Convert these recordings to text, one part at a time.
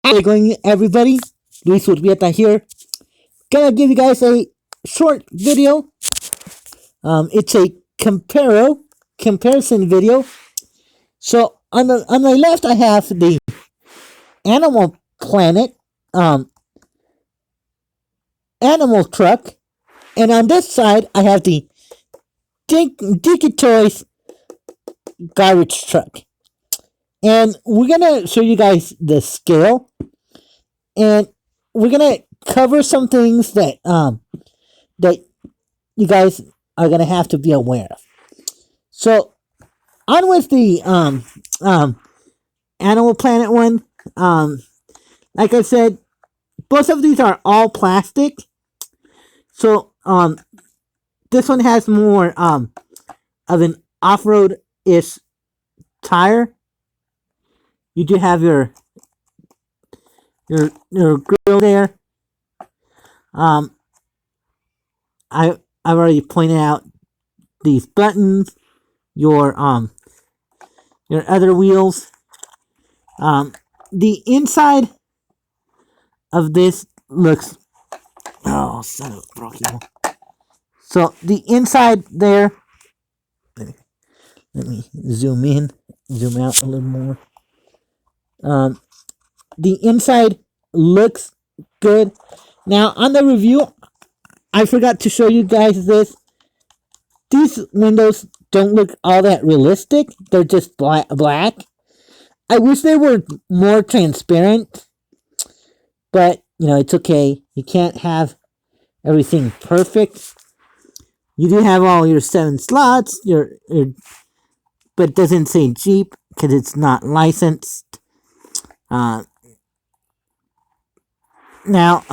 How's it going, everybody? Luis Urbieta here. Gonna give you guys a short video. It's a comparison video. So on my left, I have the Animal Planet animal truck, and on this side, I have the Dickie Toys garbage truck. And we're gonna show you guys the scale, and we're gonna cover some things that that you guys are gonna have to be aware of. So on with the Animal Planet one. Like I said, both of these are all plastic. So this one has more of an off-road ish tire. You do have your grill there. I've already pointed out these buttons, your other wheels. The inside of this looks, oh, son of a broken. So the inside there, let me zoom out a little more. The inside looks good. Now on the review, I forgot to show you guys this. These windows don't look all that realistic. They're just black. I wish they were more transparent, but you know, it's okay. You can't have everything perfect. You do have all your 7 slots, but it doesn't say Jeep because it's not licensed. Now,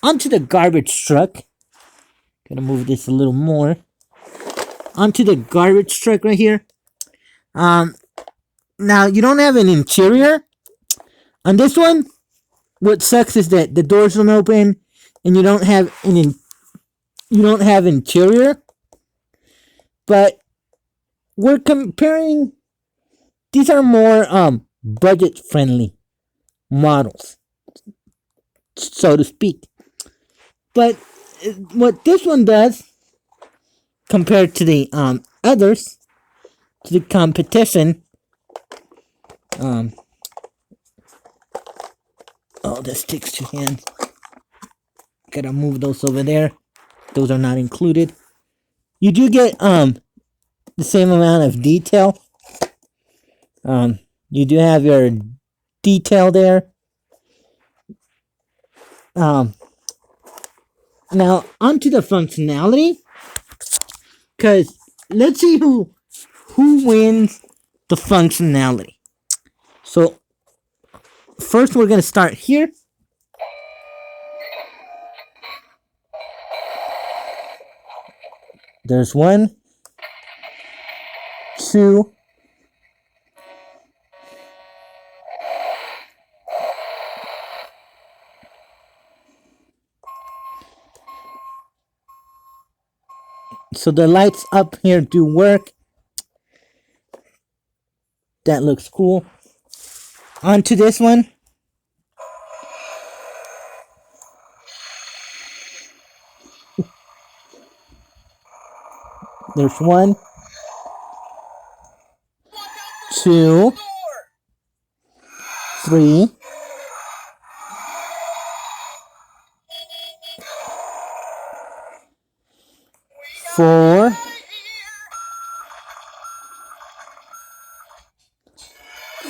onto the garbage truck. Gonna move this a little more. Onto the garbage truck right here. Now you don't have an interior on this one. What sucks is that the doors don't open, and you don't have interior. But we're comparing. These are more budget friendly models, so to speak. But what this one does compared to the others, to the competition, oh, this takes 2 hands. Gotta move those over there. Those are not included. You do get the same amount of detail. You do have your detail there. Now onto the functionality, because let's see who wins the functionality. So first we're gonna start here. There's 1, 2, 3. So the lights up here do work. That looks cool. Onto this one. There's 1, 2, 3, 4,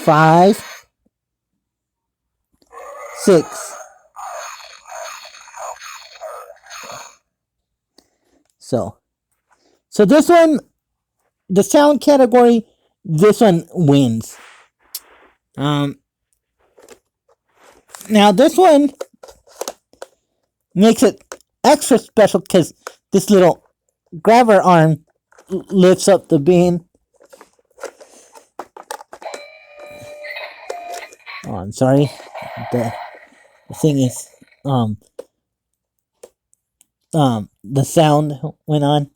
5, 6. So this one, the sound category, this one wins. Now this one makes it extra special because this little grabber arm lifts up the bin. Oh, I'm sorry. The thing is, the sound went on.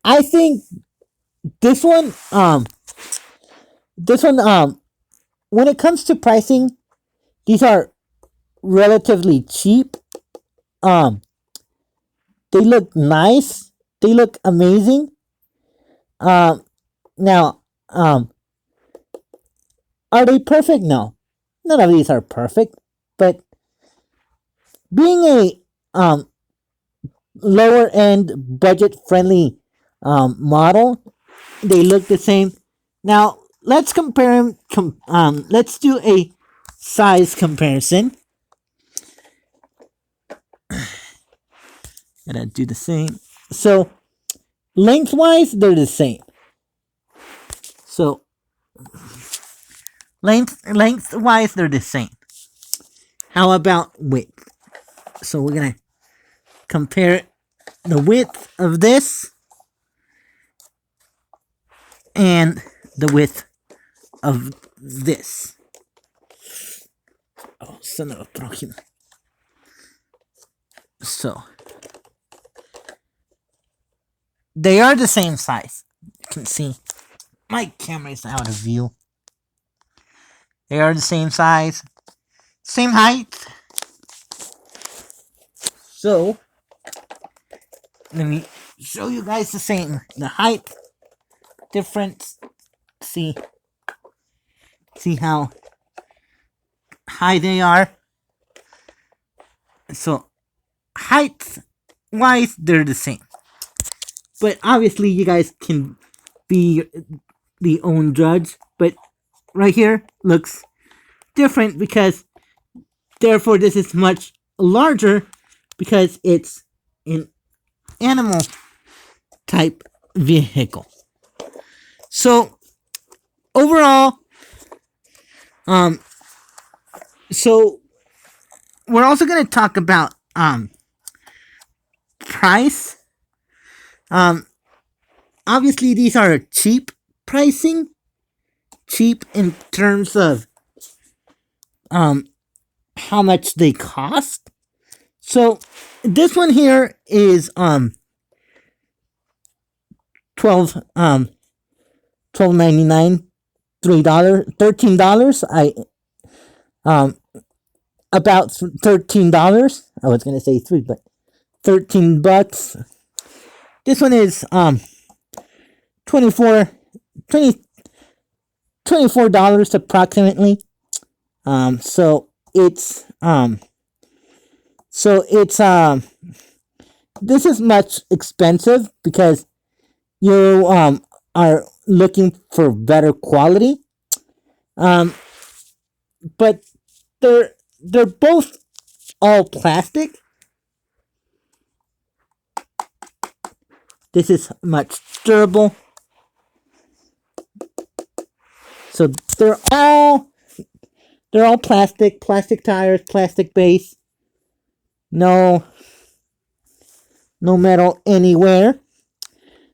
I think this one when it comes to pricing, these are relatively cheap. They look nice. They look amazing. Now, are they perfect? No, none of these are perfect. But being a lower end, budget friendly model, they look the same. Now let's compare them. Let's do a size comparison. Gotta do the same. So lengthwise, they're the same. So lengthwise, they're the same. How about width? So we're gonna compare the width of this and the width of this. Oh, son of a troquin. So they are the same size. You can see my camera is out of view. They are the same size, same height. So let me show you guys the height difference. See how high they are. So height wise, they're the same. But obviously, you guys can be the own judge. But right here looks different because, therefore, this is much larger because it's an animal type vehicle. So overall, so we're also going to talk about price. Obviously, these are cheap pricing. Cheap in terms of how much they cost. So this one here is $12.99, $13. About $13. I was gonna say $3, but $13. This one is $24 approximately. So it's this is much expensive because you are looking for better quality. But they're both all plastic. This is much durable. So they're all plastic tires, plastic base. No metal anywhere.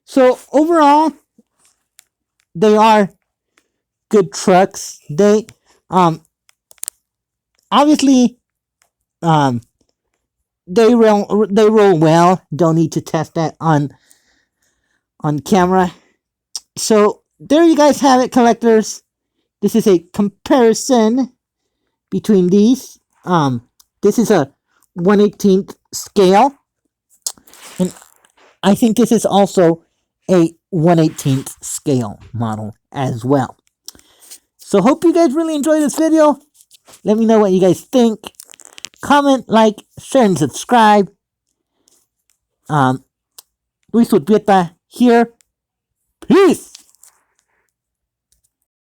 So overall, they are good trucks. They obviously they roll well. Don't need to test that on camera. So there you guys have it, collectors. This is a comparison between these. This is a 1/18th scale, and I think this is also a 1/18th scale model as well. So hope you guys really enjoyed this video. Let me know what you guys think. Comment, like, share, and subscribe. Luis Urbieta here. Peace!